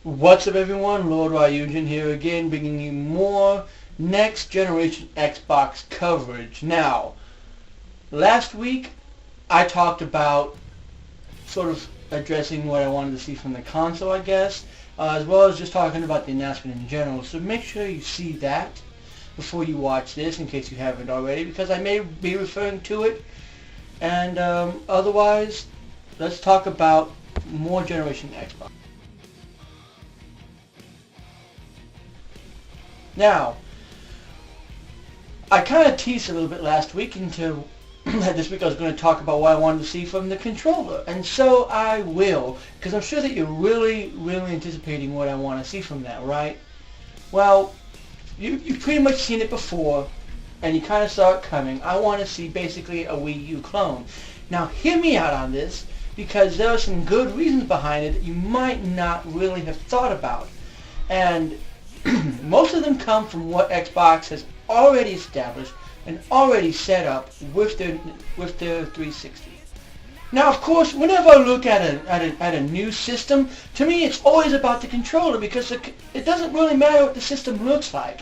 What's up everyone, Lord Ryujin here again, bringing you more next generation Xbox coverage. Now, last week I talked about sort of addressing what I wanted to see from the console, I guess, as well as just talking about the announcement in general. So make sure you see that before you watch this, in case you haven't already, because I may be referring to it. And otherwise, let's talk about more generation Xbox. Now, I kind of teased a little bit last week into this week I was going to talk about what I wanted to see from the controller. And so I will, because I'm sure that you're really anticipating what I want to see from that, right? Well, you've pretty much seen it before, and you kind of saw it coming. I want to see basically a Wii U clone. Now, hear me out on this, because there are some good reasons behind it that you might not really have thought about. And most of them come from what Xbox has already established and already set up with their 360. Now, of course, whenever I look at a new system, to me it's always about the controller, because it doesn't really matter what the system looks like.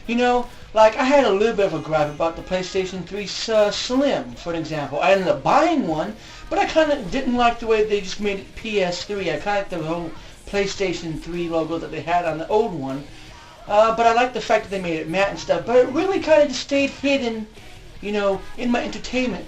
You know, like I had a little bit of a gripe about the PlayStation 3 Slim, for an example. I ended up buying one, but I kind of didn't like the way they just made it PS3. I kind of liked the whole PlayStation 3 logo that they had on the old one. But I like the fact that they made it matte and stuff. But it really kind of just stayed hidden, you know, in my entertainment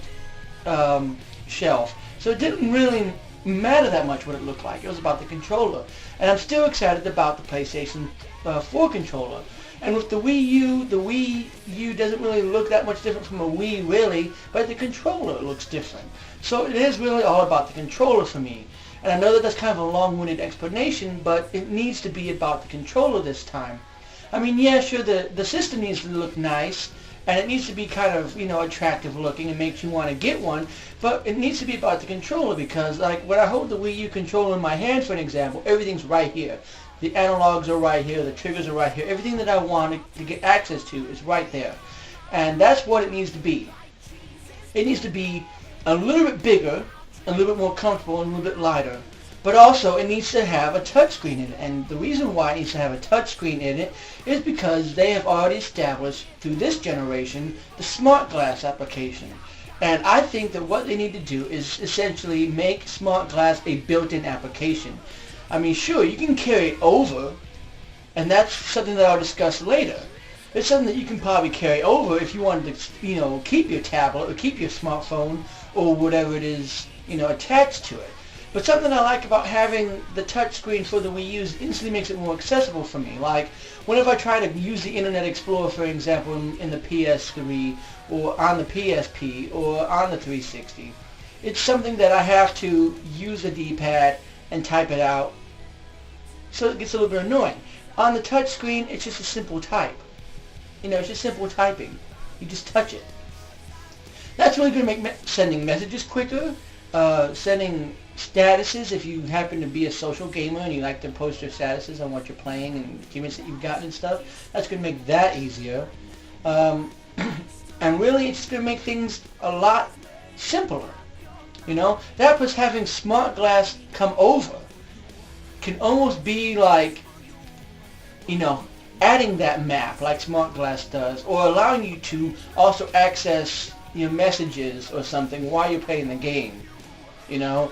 shelf. So it didn't really matter that much what it looked like. It was about the controller. And I'm still excited about the PlayStation 4 controller. And with the Wii U doesn't really look that much different from a Wii, really, but the controller looks different. So it is really all about the controller for me. And I know that that's kind of a long-winded explanation, but it needs to be about the controller this time. I mean, yeah, sure, the system needs to look nice, and it needs to be kind of, you know, attractive looking and makes you want to get one, but it needs to be about the controller, because, like, when I hold the Wii U controller in my hand, for an example, everything's right here. The analogs are right here, the triggers are right here, everything that I want to get access to is right there. And that's what it needs to be. It needs to be a little bit bigger, a little bit more comfortable, and a little bit lighter. But also, it needs to have a touchscreen in it. And the reason why it needs to have a touchscreen in it is because they have already established, through this generation, the Smart Glass application. And I think that what they need to do is essentially make Smart Glass a built-in application. I mean, sure, you can carry it over, and that's something that I'll discuss later. It's something that you can probably carry over if you wanted to, you know, keep your tablet or keep your smartphone or whatever it is, you know, attached to it. But something I like about having the touchscreen for the Wii U is instantly makes it more accessible for me. Like, whenever I try to use the Internet Explorer, for example, in the PS3, or on the PSP, or on the 360, it's something that I have to use a D-pad and type it out, so it gets a little bit annoying. On the touchscreen, it's just a simple type. You know, it's just simple typing. You just touch it. That's really going to make sending messages quicker, sending statuses, if you happen to be a social gamer and you like to post your statuses on what you're playing and achievements that you've gotten and stuff, that's going to make that easier. And really, it's just going to make things a lot simpler. You know, that plus having Smart Glass come over can almost be like, you know, adding that map like Smart Glass does, or allowing you to also access your messages or something while you're playing the game. You know,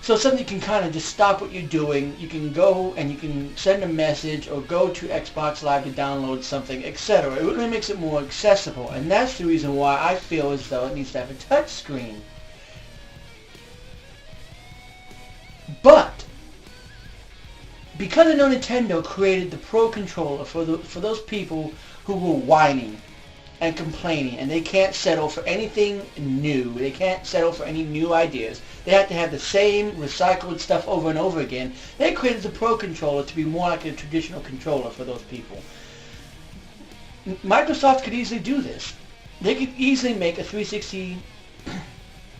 so something you can kind of just stop what you're doing. You can go and you can send a message or go to Xbox Live to download something, etc. It really makes it more accessible, and that's the reason why I feel as though it needs to have a touch screen. But because I know Nintendo created the Pro Controller for those people who were whining and complaining, and they can't settle for anything new. They can't settle for any new ideas. They have to have the same recycled stuff over and over again. They created the Pro Controller to be more like a traditional controller for those people. Microsoft could easily do this. They could easily make a 360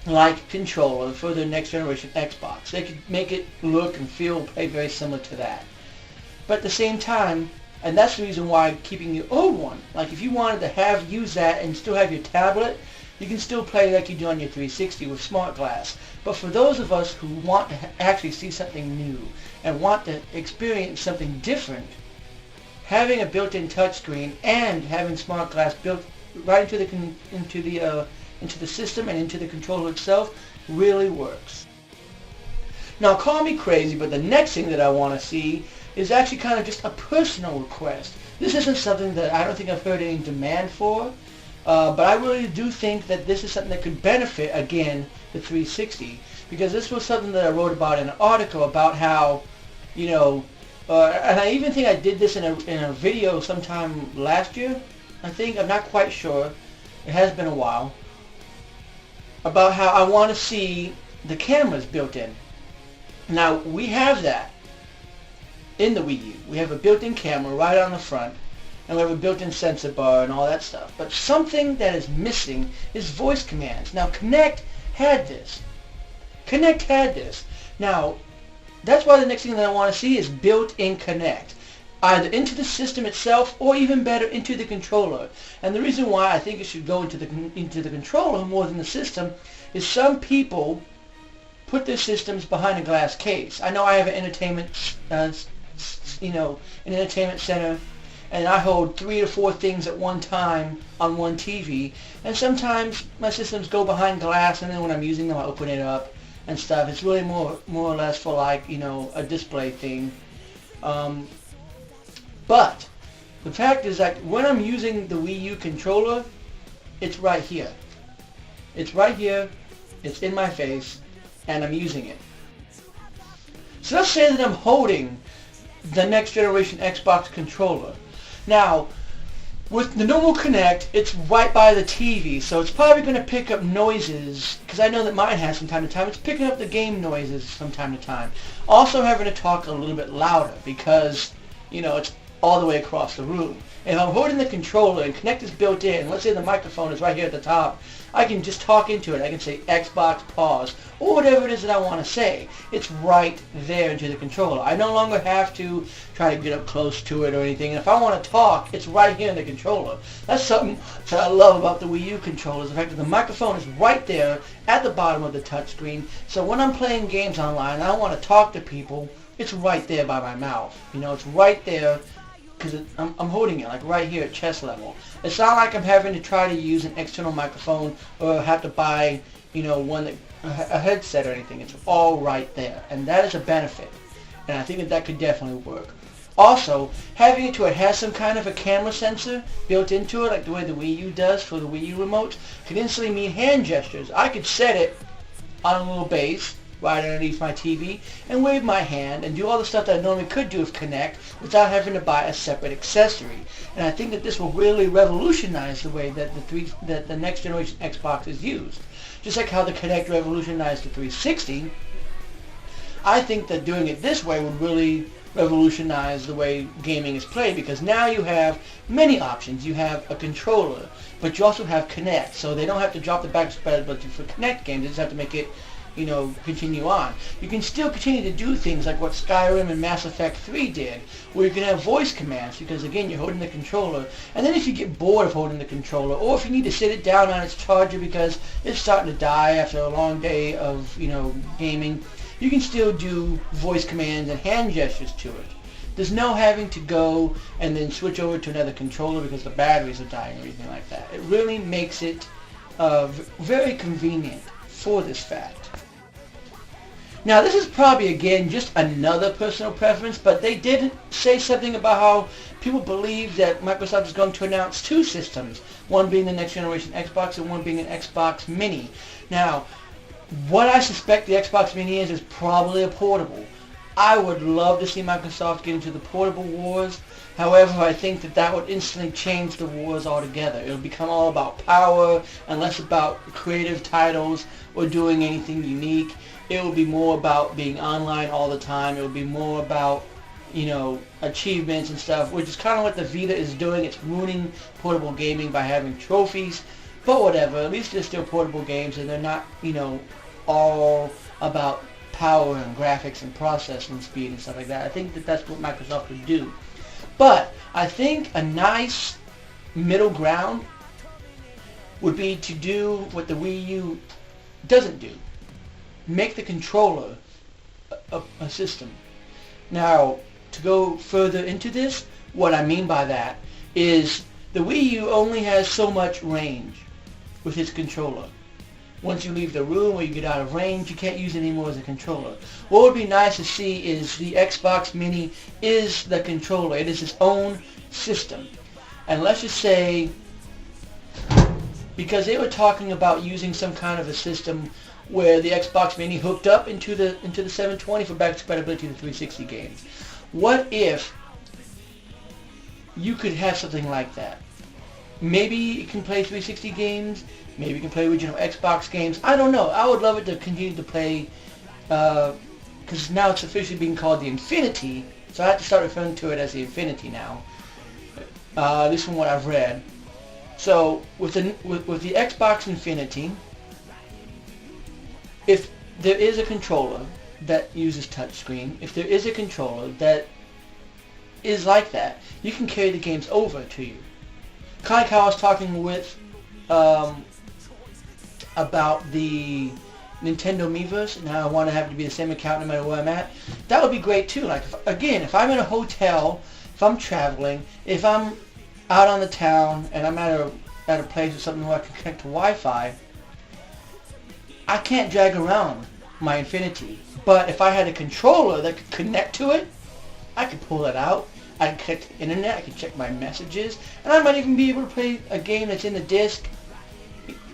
like controller for the next generation Xbox. They could make it look and feel, play very similar to that. But at the same time, and that's the reason why keeping the old one, like if you wanted to use that and still have your tablet, You can still play like you do on your 360 with Smart Glass. But for those of us who want to actually see something new and want to experience something different, having a built-in touchscreen and having Smart Glass built right into the system and into the controller itself really works. Now, call me crazy, but the next thing that I want to see is actually kind of just a personal request. This isn't something that I don't think I've heard any demand for, but I really do think that this is something that could benefit, again, the 360, because this was something that I wrote about in an article about how, and I even think I did this in a video sometime last year, I think. I'm not quite sure. It has been a while. About how I want to see the cameras built in. Now, we have that in the Wii U. We have a built-in camera right on the front, and we have a built-in sensor bar and all that stuff. But something that is missing is voice commands. Now, Kinect had this. Now, that's why the next thing that I want to see is built-in Kinect, either into the system itself or even better into the controller. And the reason why I think it should go into the controller more than the system is some people put their systems behind a glass case. I know I have an entertainment, an entertainment center, and I hold 3 or 4 things at one time on one TV. And sometimes my systems go behind glass, and then when I'm using them, I open it up and stuff. It's really more or less for like, a display thing. But the fact is that when I'm using the Wii U controller, it's right here. It's right here. It's in my face, and I'm using it. So let's say that I'm holding the next generation Xbox controller. Now, with the normal Kinect, it's right by the TV, so it's probably going to pick up noises, because I know that mine has from time to time. It's picking up the game noises from time to time. Also having to talk a little bit louder, because, it's all the way across the room. If I'm holding the controller and Kinect is built in, let's say the microphone is right here at the top, I can just talk into it. I can say Xbox pause, or whatever it is that I want to say. It's right there into the controller. I no longer have to try to get up close to it or anything. And if I want to talk, it's right here in the controller. That's something that I love about the Wii U controllers. The fact that the microphone is right there at the bottom of the touchscreen. So when I'm playing games online and I want to talk to people, it's right there by my mouth. It's right there, because I'm holding it like right here at chest level. It's not like I'm having to try to use an external microphone or have to buy, a headset or anything. It's all right there, and that is a benefit. And I think that could definitely work. Also, having it to it has some kind of a camera sensor built into it, like the way the Wii U does for the Wii U remote, could instantly mean hand gestures. I could set it on a little base right underneath my TV and wave my hand and do all the stuff that I normally could do with Kinect without having to buy a separate accessory. And I think that this will really revolutionize the way that the next generation Xbox is used. Just like how the Kinect revolutionized the 360, I think that doing it this way would really revolutionize the way gaming is played, because now you have many options. You have a controller, but you also have Kinect, so they don't have to drop the backwards compatibility for Kinect games. They just have to make it continue on. You can still continue to do things like what Skyrim and Mass Effect 3 did, where you can have voice commands, because again, you're holding the controller, and then if you get bored of holding the controller, or if you need to sit it down on its charger because it's starting to die after a long day of, gaming, you can still do voice commands and hand gestures to it. There's no having to go and then switch over to another controller because the batteries are dying or anything like that. It really makes it very convenient for this fact. Now, this is probably, again, just another personal preference, but they did say something about how people believe that Microsoft is going to announce 2 systems, one being the next generation Xbox and one being an Xbox Mini. Now, what I suspect the Xbox Mini is probably a portable. I would love to see Microsoft get into the portable wars. However, I think that would instantly change the wars altogether. It would become all about power and less about creative titles or doing anything unique. It would be more about being online all the time. It would be more about, achievements and stuff, which is kind of what the Vita is doing. It's ruining portable gaming by having trophies. But whatever, at least they're still portable games, and they're not, all about power and graphics and processing speed and stuff like that. I think that that's what Microsoft would do. But I think a nice middle ground would be to do what the Wii U doesn't do. Make the controller a system. Now, to go further into this, what I mean by that is the Wii U only has so much range with its controller. Once you leave the room or you get out of range, you can't use it anymore as a controller. What would be nice to see is the Xbox Mini is the controller. It is its own system. And let's just say, because they were talking about using some kind of a system where the Xbox Mini hooked up into the 720 for backwards compatibility to the 360 games. What if you could have something like that? Maybe it can play 360 games. Maybe it can play original Xbox games. I don't know. I would love it to continue to play, because now it's officially being called the Infinity, so I have to start referring to it as the Infinity now. This is from what I've read. So with the Xbox Infinity, if there is a controller that uses touchscreen, if there is a controller that is like that, you can carry the games over to you. Kind of like how I was talking with about the Nintendo Miiverse, and how I want to have it to be the same account no matter where I'm at. That would be great too. Like, if I'm in a hotel, if I'm traveling, if I'm out on the town and I'm at a place or something where I can connect to Wi-Fi, I can't drag around my Infinity. But if I had a controller that could connect to it, I could pull it out. I can connect to the internet, I can check my messages, and I might even be able to play a game that's in the disc,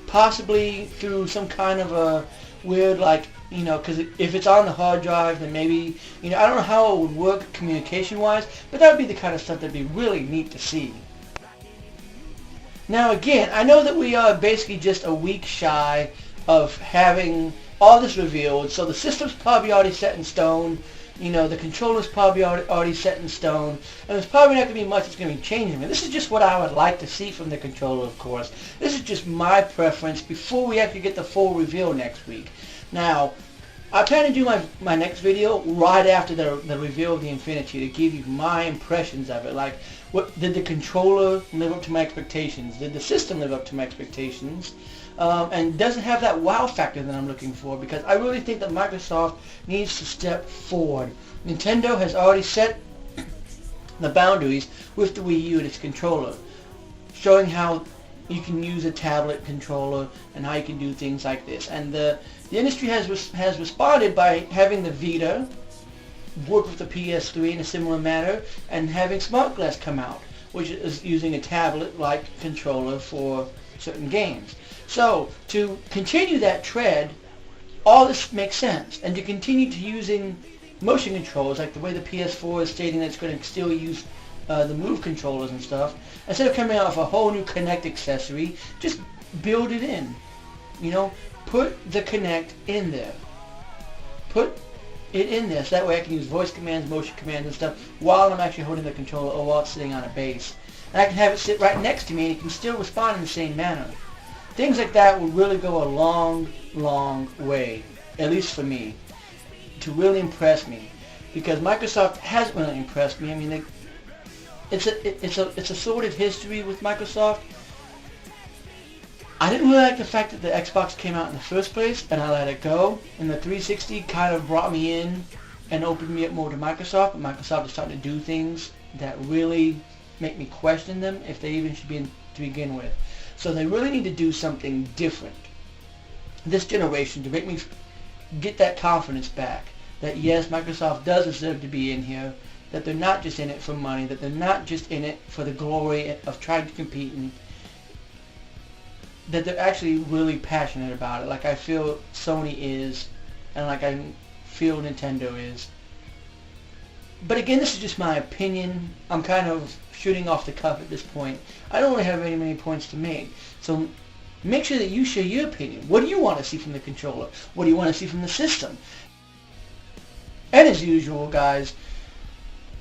possibly through some kind of a weird, like, because if it's on the hard drive, then maybe, I don't know how it would work communication-wise, but that would be the kind of stuff that'd be really neat to see. Now again, I know that we are basically just a week shy of having all this revealed, so the system's probably already set in stone. The controller's probably already set in stone, and there's probably not going to be much that's going to be changing. And this is just what I would like to see from the controller, of course. This is just my preference before we actually get the full reveal next week. Now, I plan to do my next video right after the reveal of the Infinity to give you my impressions of it. Like, did the controller live up to my expectations? Did the system live up to my expectations? And does it have that wow factor that I'm looking for? Because I really think that Microsoft needs to step forward. Nintendo has already set the boundaries with the Wii U and its controller, showing how you can use a tablet controller and how you can do things like this. And the industry has responded by having the Vita work with the PS3 in a similar manner, and having Smart Glass come out, which is using a tablet-like controller for certain games. So, to continue that trend, all this makes sense. And to continue to using motion controllers, like the way the PS4 is stating that it's going to still use the Move controllers and stuff, instead of coming out with a whole new Kinect accessory, just build it in. Put the Kinect in there. Put it in there, so that way I can use voice commands, motion commands and stuff while I'm actually holding the controller or while it's sitting on a base. And I can have it sit right next to me and it can still respond in the same manner. Things like that will really go a long, long way, at least for me, to really impress me. Because Microsoft hasn't really impressed me. I mean, it's a sordid history with Microsoft. I didn't really like the fact that the Xbox came out in the first place, and I let it go. And the 360 kind of brought me in and opened me up more to Microsoft. But Microsoft is starting to do things that really make me question them, if they even should be to begin with. So they really need to do something different this generation to make me get that confidence back. That yes, Microsoft does deserve to be in here. That they're not just in it for money. That they're not just in it for the glory of trying to compete. And that they're actually really passionate about it. Like I feel Sony is. And like I feel Nintendo is. But again, this is just my opinion. I'm kind of shooting off the cuff at this point. I don't really have many points to make. So make sure that you share your opinion. What do you want to see from the controller? What do you want to see from the system? And as usual, guys,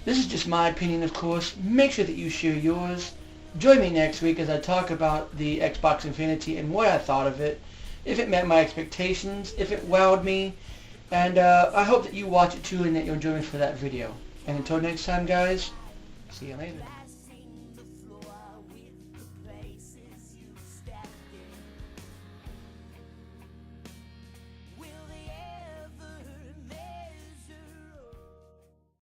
this is just my opinion, of course. Make sure that you share yours. Join me next week as I talk about the Xbox Infinity and what I thought of it, if it met my expectations, if it wowed me, and I hope that you watch it too and that you'll join me for that video. And until next time, guys, see you later.